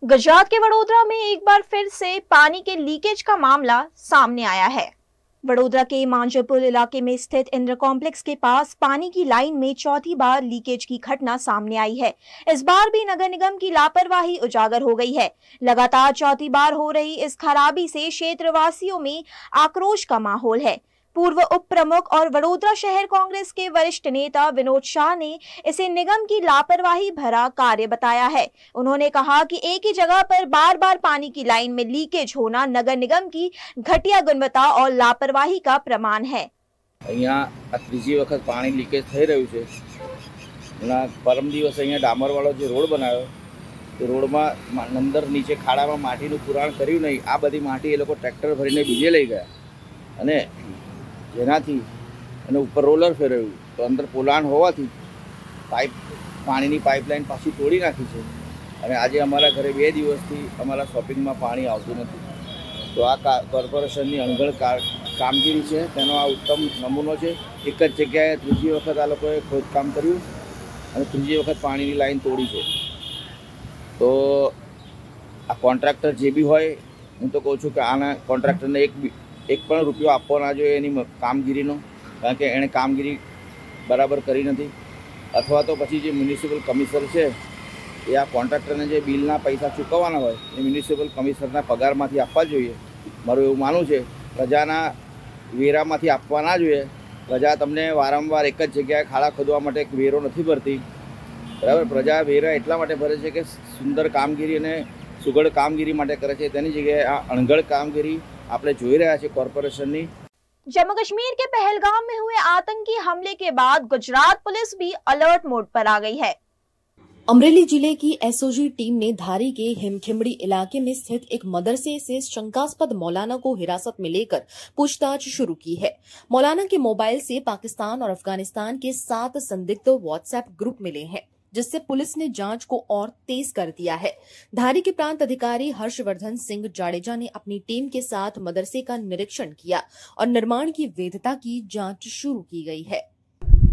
गुजरात के वडोदरा में एक बार फिर से पानी के लीकेज का मामला सामने आया है। वडोदरा के मांजरपुर इलाके में स्थित इंद्र कॉम्प्लेक्स के पास पानी की लाइन में चौथी बार लीकेज की घटना सामने आई है। इस बार भी नगर निगम की लापरवाही उजागर हो गई है। लगातार चौथी बार हो रही इस खराबी से क्षेत्रवासियों में आक्रोश का माहौल है। पूर्व उप प्रमुख और वडोदरा शहर कांग्रेस के वरिष्ठ नेता विनोद शाह ने इसे निगम की लापरवाही भरा कार्य बताया है। उन्होंने कहा कि एक ही जगह पर बार बार पानी की लाइन में लीकेज होना नगर निगम की घटिया गुणवत्ता और लापरवाही का प्रमाण है। अहींया आ त्रीजी वखत पानी लीकेज थई रह्युं छे। परम दिवस अहींया डामरवाळो जे रोड बनाव्यो ते रोडमां अंदर नीचे खाडामां माटीनुं पुराण कर्युं नहीं। आ बधी माटी ए लोको ट्रेक्टर भरीने बीजे लई गया अने जेनाथी अने उपर रोलर फेरव्युं तो अंदर पोलाण होवाथी पाणीनी पाइपलाइन पाછી तोड़ी नाखी छे अने आजे अमारा घरे 2 दिवसथी अमारा शॉपिंगमां पाणी आवतुं नथी। तो आ कोर्पोरेशननी अणघड़ कामगीरी छे तेनो आ उत्तम नमूनो छे। एक ज जग्याए त्रीजी वखत आ लोकोए खोदकाम कर्युं अने त्रीजी वखत पाणीनी लाइन तोड़ी छे। तो आ कॉन्ट्राक्टर जे बी होय हूँ तो कहूँ छूँ कि आना कॉन्ट्राक्टरने एक पण रुपयो आपवो ना जोईए एनी कामगीरीनो, कारण के एणे कामगीरी बराबर करी नथी। अथवा तो पछी जे म्युनिसिपल कमिशनर छे ए आ कॉन्ट्राक्टरने जे बिलना पैसा चूकववाना होय ए म्युनिसिपल कमिशनरना पगारमांथी आपवा जोईए। मारुं एवुं मानवुं छे प्रजाना वेरामांथी आपवा ना जोईए। प्रजा तमने वारंवार एक ज जग्याए खाड़ा खोदवा माटे वेरो नथी भरती, बराबर। प्रजा वेरा एटला माटे भरे छे के सुंदर कामगीरी अने सुगढ़ कामगीरी माटे करे छे, तेनी जग्याए आ अणघड़ कामगीरी आपणे जोई रह्या छे कोर्पोरेशननी। जम्मू कश्मीर के पहलगाम में हुए आतंकी हमले के बाद गुजरात पुलिस भी अलर्ट मोड पर आ गई है। अमरेली जिले की एसओजी टीम ने धारी के हिमखिमड़ी इलाके में स्थित एक मदरसे से शंकास्पद मौलाना को हिरासत में लेकर पूछताछ शुरू की है। मौलाना के मोबाइल से पाकिस्तान और अफगानिस्तान के 7 संदिग्ध व्हाट्सएप ग्रुप मिले हैं, जिससे पुलिस ने जांच को और तेज कर दिया है। धारी के प्रांत अधिकारी हर्षवर्धन सिंह जाडेजा ने अपनी टीम के साथ मदरसे का निरीक्षण किया और निर्माण की वैधता की जांच शुरू की गई है।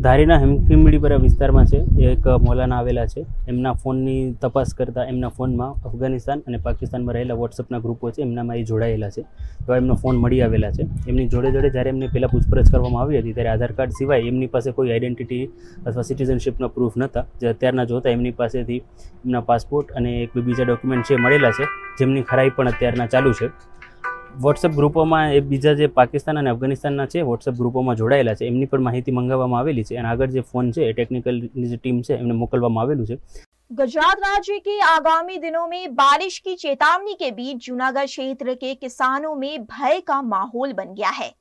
धारीना हिमखिमड़ी विस्तारमां छे एक मौलाना आवेला छे। एमना फोननी तपास करता एमना फोनमां अफगानिस्तान अने पाकिस्तानमां रहेला व्हाट्सएपना ग्रुपो छे, एमनामां ए जोड़ायेला छे। तो एमनो फोन मळी आवेला छे। एमनी जोड़े जोड़े ज्यारे एमने पहेला पूछपरछ करवामां आवी हती त्यारे आधार कार्ड सिवाय एमनी पासे कोई आइडेंटिटी अथवा सिटीजनशीपना प्रूफ नता। जे अत्याરના जो हता एमनी पासेथी एमना पासपोर्ट अने एक बीजा डॉक्युमेंट छे मळेला छे, जेमनी खराई पण अत्याરના चालू छे। व्हाट्सएप ग्रुपों में एक बीजा जे पाकिस्तान और अफगानिस्तान है व्हाट्सएप ग्रुपों में जोड़ायेला है, एमनी पण माहिती मंगाववामां आवेली छे अने आगळ जे फोन है टेक्निकल जे टीम है एमने मोकलवामां आवेलुं छे। गुजरात राज्य के आगामी दिनों में बारिश की चेतावनी के बीच जूनागढ़ क्षेत्र के किसानों में भय का माहौल बन गया है।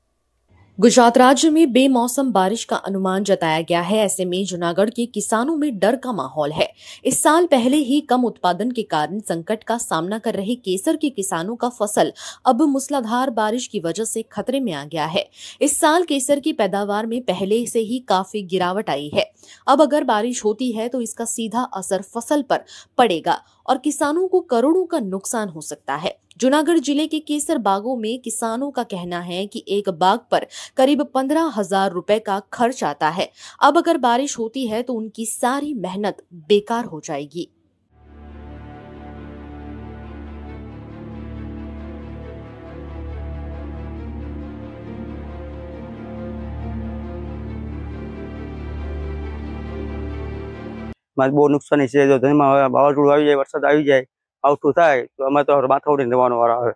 गुजरात राज्य में बेमौसम बारिश का अनुमान जताया गया है। ऐसे में जूनागढ़ के किसानों में डर का माहौल है। इस साल पहले ही कम उत्पादन के कारण संकट का सामना कर रहे केसर के किसानों का फसल अब मूसलाधार बारिश की वजह से खतरे में आ गया है। इस साल केसर की पैदावार में पहले से ही काफी गिरावट आई है। अब अगर बारिश होती है तो इसका सीधा असर फसल पर पड़ेगा और किसानों को करोड़ों का नुकसान हो सकता है। जूनागढ़ जिले के केसर बागों में किसानों का कहना है कि एक बाग पर करीब 15,000 रुपए का खर्च आता है। अब अगर बारिश होती है तो उनकी सारी मेहनत बेकार हो जाएगी। बहुत नुकसानी है। जो वावाझोडું આવી જાય, વરસાદ આવી જાય, આવતું થાય તો અમે તો માથા ઉડીને જવાનો વારો આવે।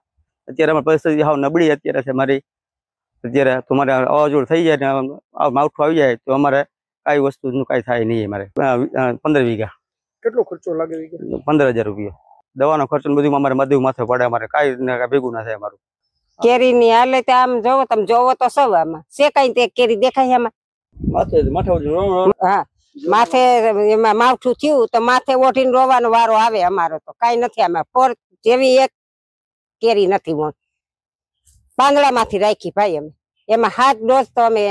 અત્યારે અમારી પરિસ્થિતિ હાવ નબળી અત્યારે છે મારી। અત્યારે તો મારે વાવાઝોડું થઈ જાય ને માવઠું આવી જાય તો અમારે કાંઈ વસ્તુનું કાંઈ થાય નહીં। અમારે 15 વીઘા। કેટલો ખર્ચો લાગે વીઘે? 15,000 રૂપિયા। દવાનો ખર્ચો બધું અમારે બધું માથે પડે। અમારે કાંઈ ભેગું ના થાય અમારું। કેરીની હાલે તો આમ જોવો તમે જોવો તો સૌ આમાં શેકાઈ તે કેરી દેખાય આમાં માથે ઉડીને હા माथे मावठું થયું તો માથે ઓઢીને રોવાનો વારો આવે। અમારો તો કાઈ નથી આમાં પોર જેવી એક કેરી નથી મોન પાંદડામાંથી રાખી ભાઈ અમે। એમાં 7 ડોઝ તો અમે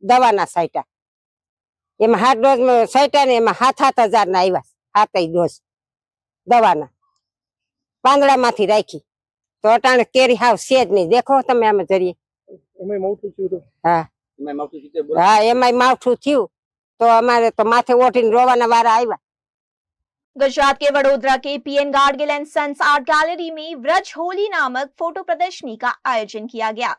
દવાના સાઈટા, એમાં 7 ડોઝ સાઈટા ને એમાં 7,000 ના આવ્યા। 7 ડોઝ દવાના પાંદડામાંથી રાખી તો અટાણે કેરી હાવ સેજ નહીં। દેખો તમે આમાં જરીએ એમાં માવઠું થયું તો હા એમાં માવઠું થયું तो अमारे तो माथे ओठीने रोवाना वारा आव्या। गुजरात के वडोदरा के PN Gadgil and sons art gallery में व्रज होली नामक फोटो प्रदर्शनी का आयोजन किया गया।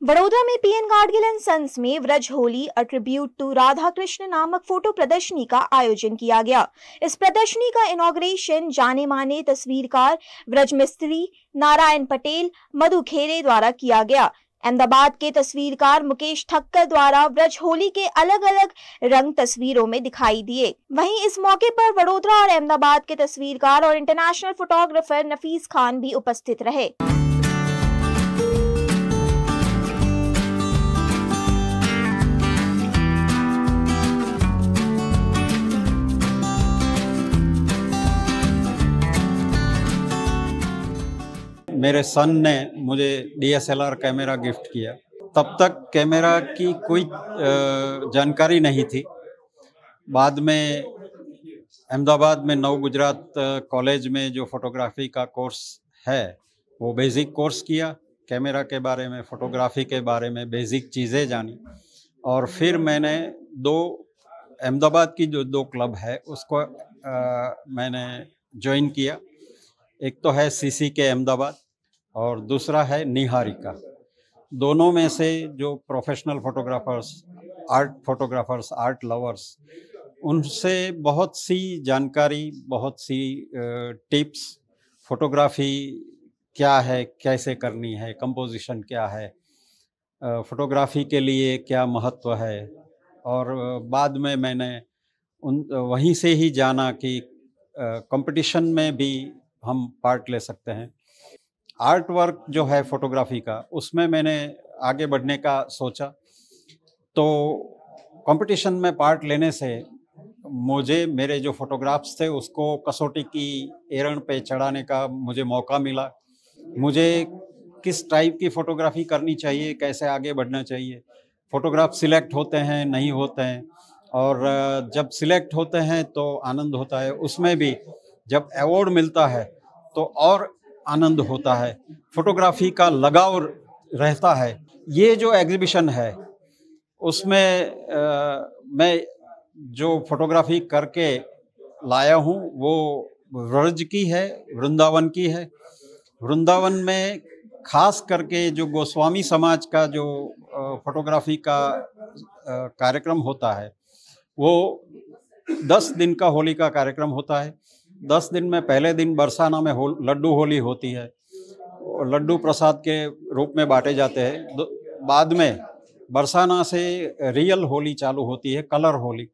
वडोदरा में पीएन गाडगिल एंड सन्स में Vraj Holi a tribute to Radha Krishna नामक फोटो प्रदर्शनी का आयोजन किया गया। इस प्रदर्शनी का इनॉग्रेशन जाने माने तस्वीरकार व्रज मिस्त्री नारायण पटेल मधु खेरे द्वारा किया गया। अहमदाबाद के तस्वीरकार मुकेश ठक्कर द्वारा व्रज होली के अलग अलग रंग तस्वीरों में दिखाई दिए। वहीं इस मौके पर वडोदरा और अहमदाबाद के तस्वीरकार और इंटरनेशनल फोटोग्राफर नफीस खान भी उपस्थित रहे। मेरे सन ने मुझे DSLR कैमरा गिफ्ट किया। तब तक कैमरा की कोई जानकारी नहीं थी। बाद में अहमदाबाद में नव गुजरात कॉलेज में जो फोटोग्राफी का कोर्स है वो बेसिक कोर्स किया। कैमरा के बारे में, फोटोग्राफी के बारे में बेसिक चीज़ें जानी और फिर मैंने अहमदाबाद की जो 2 क्लब है उसको मैंने ज्वाइन किया। एक तो है CCK अहमदाबाद और दूसरा है निहारिका। दोनों में से जो professional photographers, art photographers, art lovers, उनसे बहुत सी जानकारी, बहुत सी टिप्स, फोटोग्राफी क्या है, कैसे करनी है, कंपोजिशन क्या है, फोटोग्राफी के लिए क्या महत्व है। और बाद में मैंने वहीं से ही जाना कि कंपटीशन में भी हम पार्ट ले सकते हैं। आर्ट वर्क जो है फोटोग्राफी का, उसमें मैंने आगे बढ़ने का सोचा। तो कंपटीशन में पार्ट लेने से मुझे मेरे जो फोटोग्राफ्स थे उसको कसौटी की एरण पे चढ़ाने का मुझे मौका मिला। मुझे किस टाइप की फ़ोटोग्राफी करनी चाहिए, कैसे आगे बढ़ना चाहिए। फ़ोटोग्राफ सिलेक्ट होते हैं, नहीं होते हैं, और जब सिलेक्ट होते हैं तो आनंद होता है। उसमें भी जब अवार्ड मिलता है तो और आनंद होता है, फोटोग्राफी का लगाव रहता है। ये जो एग्जीबिशन है उसमें मैं जो फोटोग्राफी करके लाया हूँ वो व्रज की है, वृंदावन की है। वृंदावन में खास करके जो गोस्वामी समाज का जो फोटोग्राफी का कार्यक्रम होता है वो 10 दिन का होली का कार्यक्रम होता है। 10 दिन में पहले दिन बरसाना में लड्डू होली होती है, लड्डू प्रसाद के रूप में बांटे जाते हैं। बाद में बरसाना से रियल होली चालू होती है, कलर होली।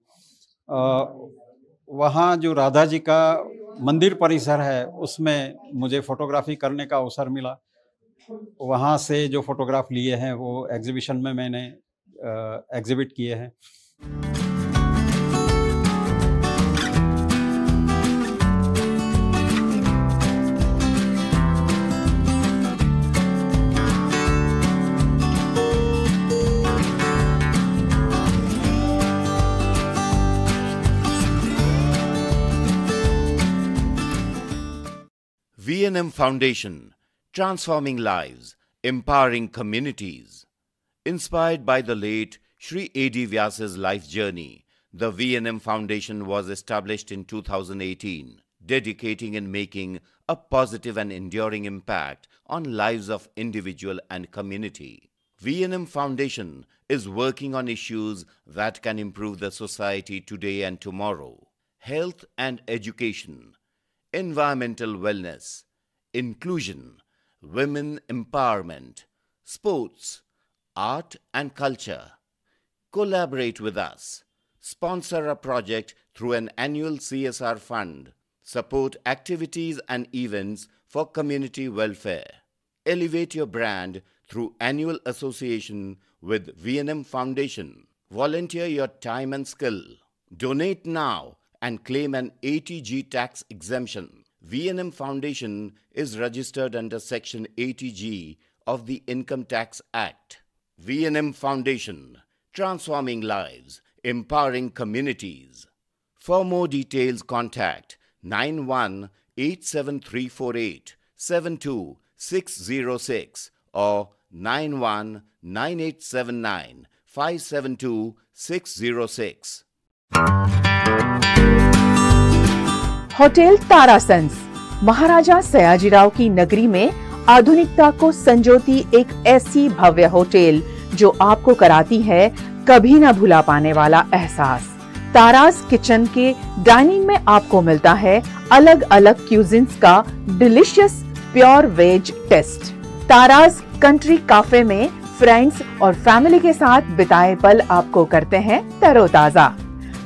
वहाँ जो राधा जी का मंदिर परिसर है उसमें मुझे फ़ोटोग्राफी करने का अवसर मिला। वहाँ से जो फ़ोटोग्राफ लिए हैं वो एग्जीबिशन में मैंने एग्जिबिट किए हैं। V&M Foundation, transforming lives, empowering communities. Inspired by the late Sri A.D. Vyasa's life journey, the V&M Foundation was established in 2018, dedicating and making a positive and enduring impact on lives of individual and community. V&M Foundation is working on issues that can improve the society today and tomorrow: health and education, environmental wellness, inclusion, women empowerment, sports, art and culture. Collaborate with us. Sponsor a project through an annual CSR fund. Support activities and events for community welfare. Elevate your brand through annual association with V&M Foundation. Volunteer your time and skill. Donate now and claim an ATG tax exemption. V&M Foundation is registered under Section 80G of the Income Tax Act. V&M Foundation, transforming lives, empowering communities. For more details, contact 918734872606 or 919879572606. Hotel तारासंस महाराजा सयाजीराव की नगरी में आधुनिकता को संजोती एक ऐसी भव्य hotel जो आपको कराती है कभी न भुला पाने वाला एहसास। तारास किचन के डाइनिंग में आपको मिलता है अलग अलग क्यूजिन्स का delicious pure veg taste. Taras country cafe में फ्रेंड्स और फैमिली के साथ बिताए पल आपको करते हैं तरोताजा।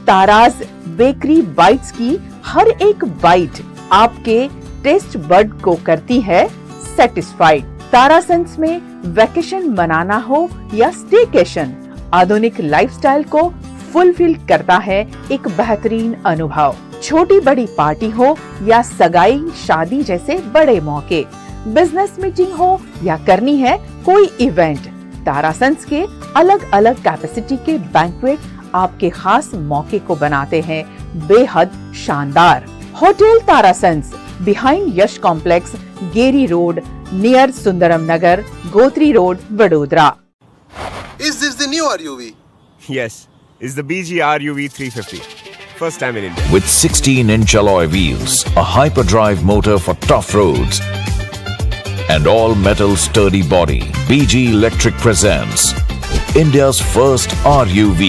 तारास बेकरी बाइट्स की हर एक बाइट आपके टेस्ट बड को करती है सेटिस्फाइड। तारासंस में वैकेशन मनाना हो या स्टेकेशन, आधुनिक लाइफस्टाइल को फुलफिल करता है एक बेहतरीन अनुभव। छोटी बड़ी पार्टी हो या सगाई शादी जैसे बड़े मौके, बिजनेस मीटिंग हो या करनी है कोई इवेंट, तारासंस के अलग अलग कैपेसिटी के बैंक्वेट आपके खास मौके को बनाते हैं बेहद शानदार। Hotel Tarasons behind Yash complex, Geri road, near Sundaram Nagar, Gotri road, Vadodara. Is this the new RUV? Yes, it's the BG RUV 350. First time in India. With 16-inch alloy wheels, a hyperdrive motor for tough roads, and all-metal sturdy body, BG Electric presents India's first RUV.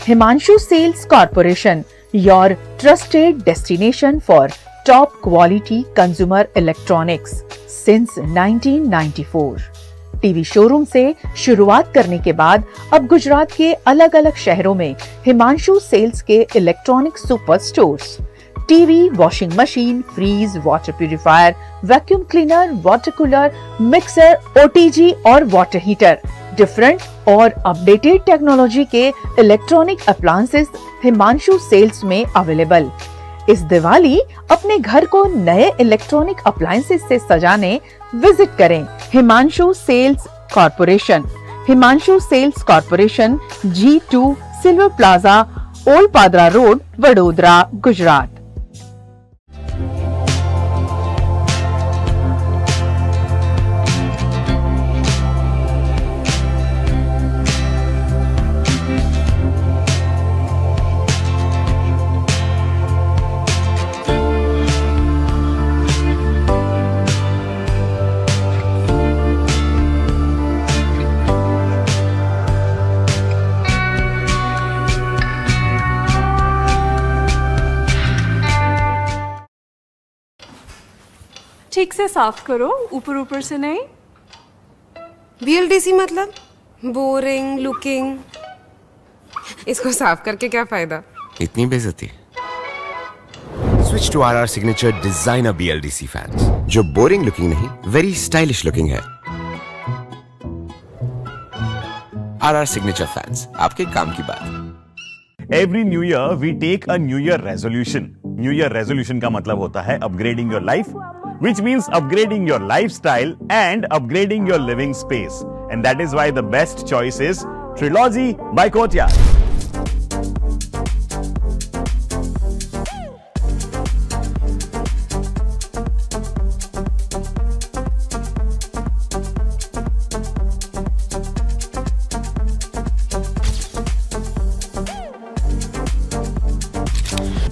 Himanshu Sales Corporation, your trusted destination for top quality consumer electronics since 1994. TV showroom से शुरुआत करने के बाद अब गुजरात के अलग अलग शहरों में हिमांशु सेल्स के electronic super stores, TV, washing machine, fridge, water purifier, vacuum cleaner, water cooler, mixer, OTG और वाटर हीटर, डिफरेंट और अपडेटेड टेक्नोलॉजी के इलेक्ट्रॉनिक अप्लायंसेस हिमांशु सेल्स में अवेलेबल। इस दिवाली अपने घर को नए इलेक्ट्रॉनिक अप्लायंसेस से सजाने विजिट करें Himanshu sales corporation. Himanshu sales corporation, G2 silver plaza, old Padra road, Vadodara, Gujarat. ठीक से साफ करो, ऊपर ऊपर से नहीं। VLDC मतलब बोरिंग लुकिंग, इसको साफ करके क्या फायदा? इतनी बेइज्जती। Switch to RR Signature Designer BLDC fans, जो बोरिंग लुकिंग नहीं, वेरी स्टाइलिश लुकिंग है। RR Signature fans, आपके काम की बात। Every new year we take a New Year resolution. New Year resolution का मतलब होता है upgrading your life, which means upgrading your lifestyle and upgrading your living space. And that is why the best choice is Trilogy by Courtyard.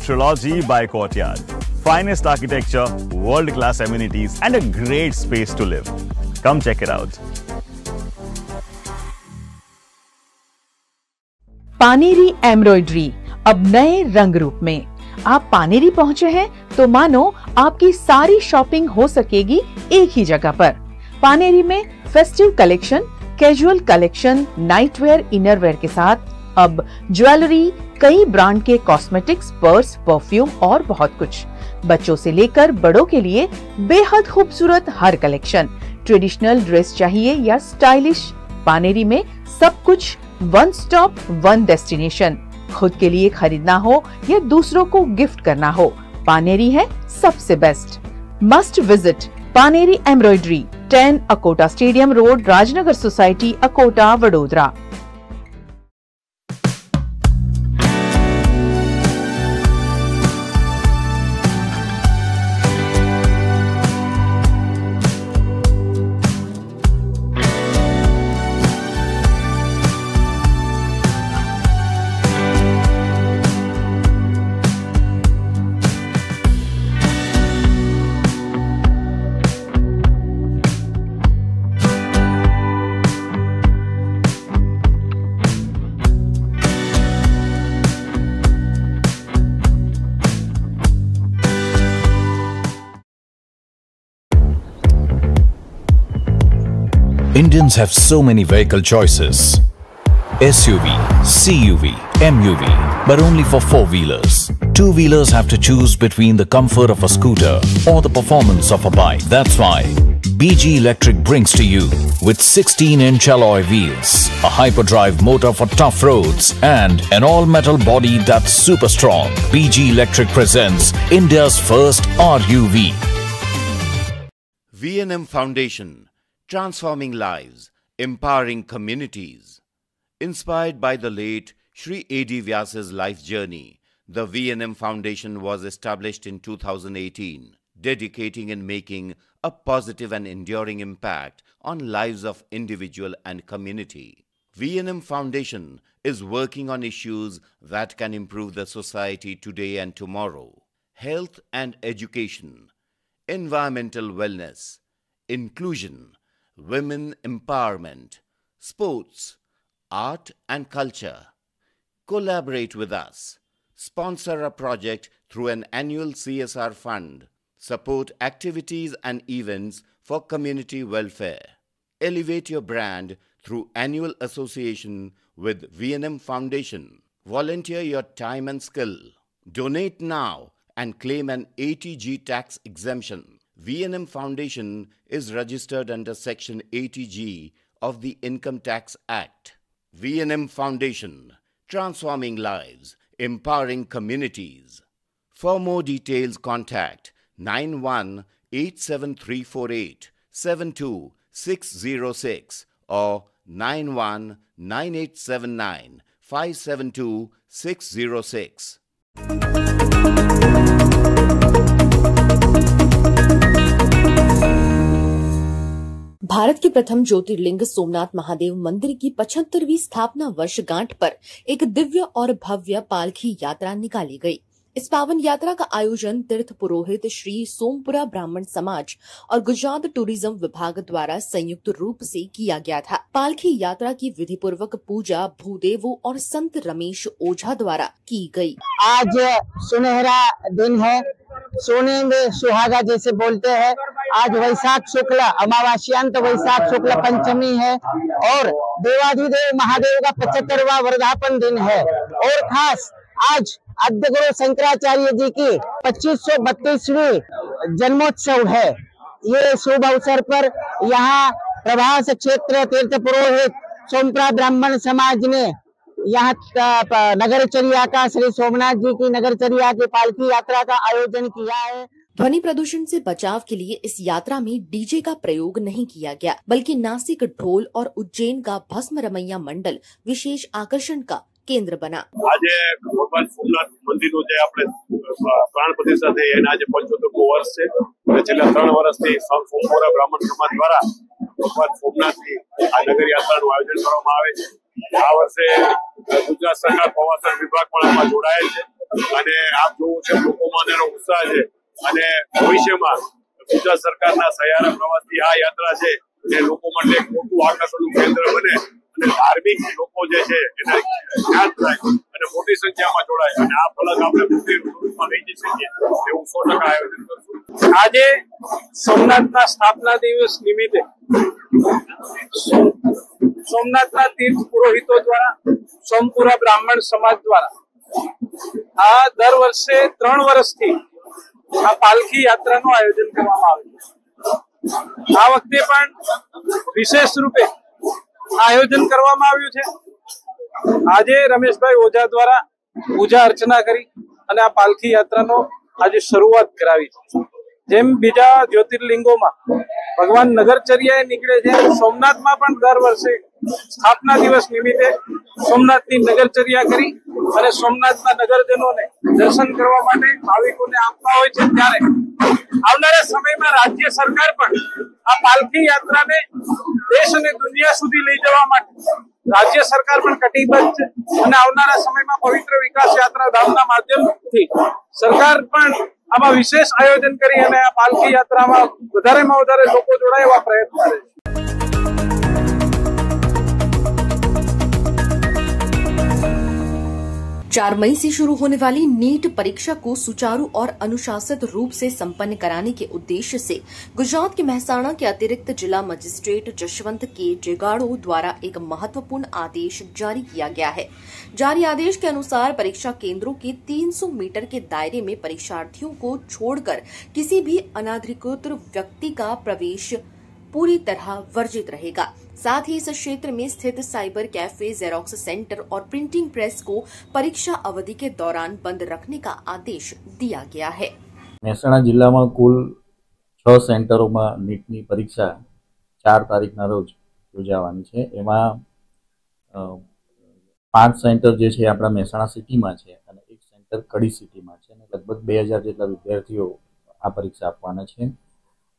Trilogy by Courtyard. Finest architecture, world-class amenities, and a great space to live. Come check it out. Paneri embroidery अब नए रंग रूप में। आप पानेरी पहुंचे हैं तो मानो आपकी सारी शॉपिंग हो सकेगी एक ही जगह पर। पानेरी में festive collection, casual collection, nightwear, innerwear के साथ अब ज्वेलरी, कई ब्रांड के कॉस्मेटिक्स, पर्स, परफ्यूम और बहुत कुछ। बच्चों से लेकर बड़ों के लिए बेहद खूबसूरत हर कलेक्शन। ट्रेडिशनल ड्रेस चाहिए या स्टाइलिश, पानेरी में सब कुछ वन स्टॉप वन डेस्टिनेशन। खुद के लिए खरीदना हो या दूसरों को गिफ्ट करना हो, पानेरी है सबसे best. Must visit Paneri embroidery, 10 Akota stadium road, Rajnagar society, Akota, Vadodara. Indians have so many vehicle choices. SUV, CUV, MUV, but only for four-wheelers. Two-wheelers have to choose between the comfort of a scooter or the performance of a bike. That's why BG Electric brings to you with 16-inch alloy wheels, a hyperdrive motor for tough roads, and an all-metal body that's super strong. BG Electric presents India's first RUV. V&M Foundation, transforming lives, empowering communities. Inspired by the late Shri A.D. Vyas's life journey, the V&M Foundation was established in 2018, dedicating and making a positive and enduring impact on lives of individual and community. V&M Foundation is working on issues that can improve the society today and tomorrow: health and education, environmental wellness, inclusion, women empowerment, sports, art and culture. Collaborate with us. Sponsor a project through an annual CSR fund. Support activities and events for community welfare. Elevate your brand through annual association with V&M Foundation. Volunteer your time and skill. Donate now and claim an 80G tax exemption. V&M Foundation is registered under Section 80G of the Income Tax Act. V&M Foundation, transforming lives, empowering communities. For more details, contact 918734872606 or 919879572606. Bharat के प्रथम ज्योतिर्लिंग सोमनाथ महादेव मंदिर की 75वीं स्थापना वर्षगांठ पर एक दिव्य और भव्य पालकी यात्रा निकाली गई। इस पावन यात्रा का आयोजन तीर्थ पुरोहित श्री सोमपुरा ब्राह्मण समाज और गुजरात टूरिज्म विभाग द्वारा संयुक्त रूप से किया गया था। पालकी यात्रा की विधि पूर्वक पूजा भूदेवों और संत रमेश ओझा द्वारा की गई। आज सुनहरा दिन है, सोने में सुहागा जैसे बोलते हैं। आज वैशाख शुक्ल अमावास्यांत वैशाख शुक्ल पंचमी है और देवाधिदेव महादेव का 75वां वर्धापन दिन है। और खास आज आद्य गुरु शंकराचार्य जी की 2532वीं जन्मोत्सव है। ये शुभ अवसर पर यहाँ प्रभास क्षेत्र तीर्थ पुरोहित सोमपुरा ब्राह्मण समाज ने यहाँ नगरचर्या का श्री सोमनाथ जी की नगरचर्या की पालकी यात्रा का आयोजन किया है। ध्वनि प्रदूषण से बचाव के लिए इस यात्रा में डीजे का प्रयोग नहीं किया गया, बल्कि नासिक ढोल और उज्जैन का भस्म रमैया मंडल विशेष आकर्षण का केंद्र बना। आज भगवान सोमनाथ मंदिर प्राण प्रतिष्ठा थी, आज 75 वर्ष से छેલ્લા 3 વર્ષથી સોમપુરા બ્રાહ્મણ સમાજ દ્વારા ભગવાન સોમનાથની આ નગર યાત્રાનું આયોજન કરવામાં આવે છે। આ વર્ષે ગુજરાત સરકાર પ્રવાસન વિભાગ પણ આમાં જોડાયેલ છે અને આપ જોવું છે લોકોમાં અનેરો ઉત્સાહ છે અને ભવિષ્યમાં ગુજરાત સરકારના સહિયારા પ્રવાસથી આ યાત્રા છે એ લોકો માટે એક મોટું આકર્ષણનું કેન્દ્ર બને અને ધાર્મિક લોકો જે છે એને યાદ થાય અને મોટી સંખ્યામાં જોડાય અને આ ફલક આપણે મોટી રૂપમાં લઈ જઈ શકીએ એવું 100% આયોજન કરશું। આજે સોમનાથના સ્થાપના દિવસ નિમિત્તે સોમનાથના તીર્થ પુરોહિતો દ્વારા સોમપુરા બ્રાહ્મણ સમાજ દ્વારા આ દર વર્ષે 3 વર્ષથી આ પાલખી યાત્રાનું આયોજન કરવામાં આવે છે। આ વખતે પણ વિશેષ રૂપે આયોજન કરવામાં આવ્યું છે। આજે રમેશભાઈ ઓઝા દ્વારા પૂજા અર્ચના કરી અને આ પાલખી યાત્રાનો આજે શરૂઆત કરાવી છે। જેમ બીજા જ્યોતિર્લિંગોમાં ભગવાન નગરચર્યાએ નીકળે છે, સોમનાથમાં પણ દર વર્ષે સ્થાપના દિવસ નિમિત્તે સોમનાથની નગરચર્યા કરી અને સોમનાથના નગરજનોને દર્શન કરવા માટે ભાવિકોને આપતા હોય છે। ત્યારે આવનારા સમયમાં રાજ્ય સરકાર પણ આ પાલખી યાત્રાને દેશ અને દુનિયા સુધી લઈ જવા માટે રાજ્ય સરકાર પણ કટિબદ્ધ છે અને આવનારા સમયમાં પવિત્ર વિકાસ યાત્રા ધામના માધ્યમથી સરકાર પણ આમાં વિશેષ આયોજન કરી અને આ પાલખી યાત્રામાં વધારેમાં વધારે લોકો જોડાય એવા પ્રયત્ન કરે છે। 4 मई से शुरू होने वाली नीट परीक्षा को सुचारू और अनुशासित रूप से संपन्न कराने के उद्देश्य से गुजरात के मेहसाणा के अतिरिक्त जिला मजिस्ट्रेट जशवंत के जेगाड़ो द्वारा एक महत्वपूर्ण आदेश जारी किया गया है। जारी आदेश के अनुसार परीक्षा केंद्रों के 300 मीटर के दायरे में परीक्षार्थियों को छोड़कर किसी भी अनाधिकृत व्यक्ति का प्रवेश पूरी तरह वर्जित रहेगा। साथ ही इस क्षेत्र में स्थित साइबर कैफे, जेरोक्स सेंटर और प्रिंटिंग प्रेस को परीक्षा अवधि के दौरान बंद रखने का आदेश दिया गया है। મહેસાણા જિલ્લામાં કુલ 6 સેન્ટરોમાં નીટની પરીક્ષા 4 તારીખના રોજ યોજાવાની છે। એમાં 5 સેન્ટર જે છે આપણા મહેસાણા સિટીમાં છે અને 1 સેન્ટર કડી સિટીમાં છે અને લગભગ 2000 જેટલા વિદ્યાર્થીઓ આ પરીક્ષા આપવાના છે।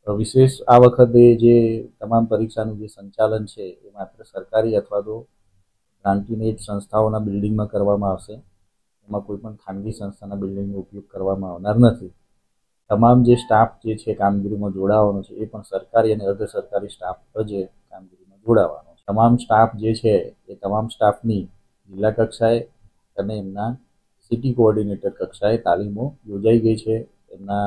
विशेष आ वखते जे तमाम परीक्षाનું જે સંચાલન છે એ માત્ર સરકારી અથવા તો ગ્રાન્ટીનેટ સંસ્થાઓના બિલ્ડિંગમાં કરવામાં આવશે। એમાં કોઈ પણ ખાનગી સંસ્થાના બિલ્ડિંગનો ઉપયોગ કરવામાં આવનાર નથી। તમામ જે સ્ટાફ જે છે કામગીરીમાં જોડાવાનો છે એ પણ સરકારી અને અર્ધ સરકારી સ્ટાફ જ કામગીરીમાં જોડાવાનો છે। તમામ સ્ટાફ જે છે એ તમામ સ્ટાફની જિલ્લા કક્ષાએ અને એમના સિટી કોઓર્ડિનેટર કક્ષાએ તાલીમો યોજાઈ ગઈ છે। એમના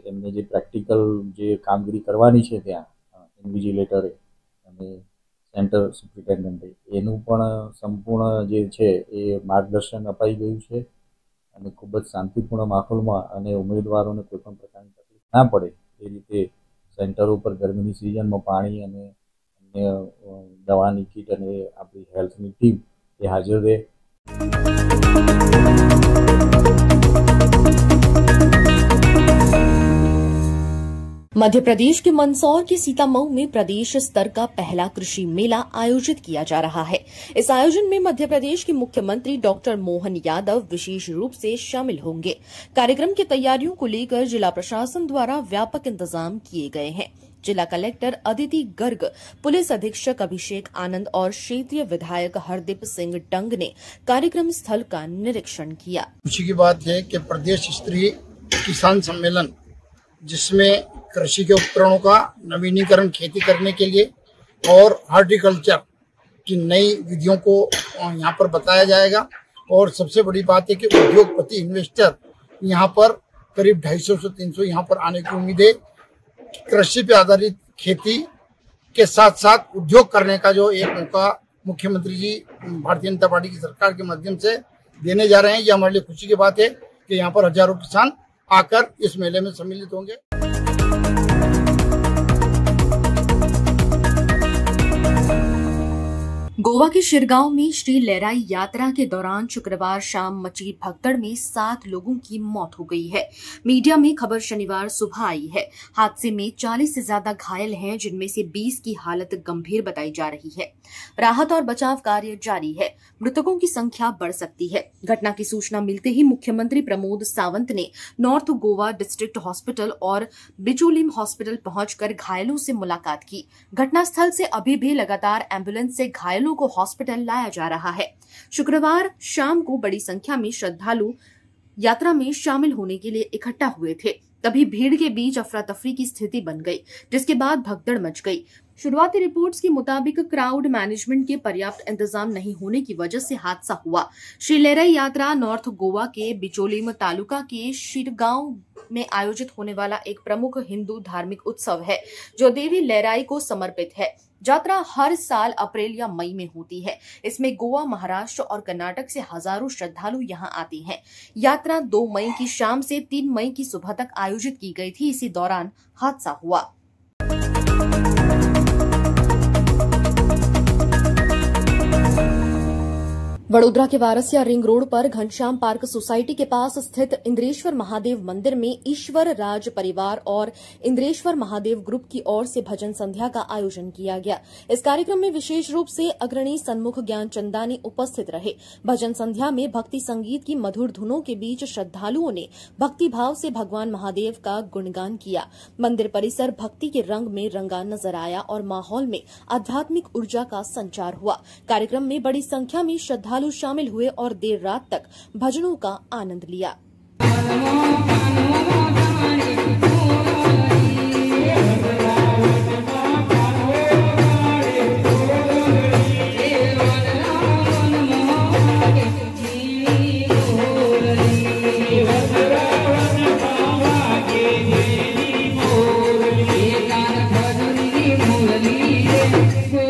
એમને જે પ્રેક્ટિકલ જે કામગીરી કરવાની છે ત્યાં ઇન્વિજિલેટરે અને સેન્ટર સુપ્રિન્ટેન્ડન્ટે એનું પણ સંપૂર્ણ જે છે એ માર્ગદર્શન અપાઈ ગયું છે અને ખૂબ જ શાંતિપૂર્ણ માહોલમાં અને ઉમેદવારોને કોઈ પણ પ્રકારની તકલીફ ના પડે એ રીતે સેન્ટરો પર ગરમીની સિઝનમાં પાણી અને અન્ય દવાની કીટ અને આપણી હેલ્થની ટીમ એ હાજર રહે। मध्य प्रदेश के मंदसौर के सीतामऊ में प्रदेश स्तर का पहला कृषि मेला आयोजित किया जा रहा है। इस आयोजन में मध्य प्रदेश के मुख्यमंत्री डॉक्टर मोहन यादव विशेष रूप से शामिल होंगे। कार्यक्रम की तैयारियों को लेकर जिला प्रशासन द्वारा व्यापक इंतजाम किए गए हैं। जिला कलेक्टर अदिति गर्ग, पुलिस अधीक्षक अभिषेक आनंद और क्षेत्रीय विधायक हरदीप सिंह डंग ने कार्यक्रम स्थल का निरीक्षण किया। खुशी की बात है कि प्रदेश स्तरीय किसान सम्मेलन, जिसमें कृषि के उपकरणों का नवीनीकरण खेती करने के लिए और हॉर्टिकल्चर की नई विधियों को यहाँ पर बताया जाएगा। और सबसे बड़ी बात है कि उद्योगपति इन्वेस्टर यहाँ पर करीब 250 से 300 यहाँ पर आने की उम्मीद है। कृषि पे आधारित खेती के साथ साथ उद्योग करने का जो एक मौका मुख्यमंत्री जी भारतीय जनता पार्टी की सरकार के माध्यम से देने जा रहे हैं, ये हमारे लिए खुशी की बात है कि यहाँ पर हजारों किसान आकर इस मेले में सम्मिलित होंगे। गोवा के शिरगांव में श्री लहराई यात्रा के दौरान शुक्रवार शाम मची भगदड़ में 7 लोगों की मौत हो गई है। मीडिया में खबर शनिवार सुबह आई है। हादसे में 40 से ज्यादा घायल हैं, जिनमें से 20 की हालत गंभीर बताई जा रही है। राहत और बचाव कार्य जारी है। मृतकों की संख्या बढ़ सकती है। घटना की सूचना मिलते ही मुख्यमंत्री प्रमोद सावंत ने नॉर्थ गोवा डिस्ट्रिक्ट हॉस्पिटल और बिचोलिम हॉस्पिटल पहुंचकर घायलों से मुलाकात की। घटनास्थल से अभी भी लगातार एम्बुलेंस से घायलों को हॉस्पिटल लाया जा रहा है। शुक्रवार शाम को बड़ी संख्या में श्रद्धालु यात्रा में शामिल होने के लिए इकट्ठा हुए थे। तभी भीड़ के बीच अफरा तफरी की स्थिति बन गई, जिसके बाद भगदड़ मच गई। शुरुआती रिपोर्ट्स के मुताबिक क्राउड मैनेजमेंट के पर्याप्त इंतजाम नहीं होने की वजह से हादसा हुआ। श्री लहराई यात्रा नॉर्थ गोवा के बिचोलिम तालुका के शिरगांव में आयोजित होने वाला एक प्रमुख हिंदू धार्मिक उत्सव है, जो देवी लहराई को समर्पित है। यात्रा हर साल अप्रैल या मई में होती है। इसमें गोवा, महाराष्ट्र और कर्नाटक से हजारों श्रद्धालु यहां आते हैं। यात्रा 2 मई की शाम से 3 मई की सुबह तक आयोजित की गई थी। इसी दौरान हादसा हुआ। वडोदरा के वारसिया रिंग रोड पर घनश्याम पार्क सोसाइटी के पास स्थित इंद्रेश्वर महादेव मंदिर में ईश्वर राज परिवार और इंद्रेश्वर महादेव ग्रुप की ओर से भजन संध्या का आयोजन किया गया। इस कार्यक्रम में विशेष रूप से अग्रणी सन्मुख ज्ञानचंदानी उपस्थित रहे। भजन संध्या में भक्ति संगीत की मधुर धुनों के बीच श्रद्धालुओं ने भक्ति भाव से भगवान महादेव का गुणगान किया। मंदिर परिसर भक्ति के रंग में रंगा नजर आया और माहौल में आध्यात्मिक ऊर्जा का संचार हुआ। कार्यक्रम में बड़ी संख्या में श्रद्धालु शामिल हुए और देर रात तक भजनों का आनंद लिया। चलिए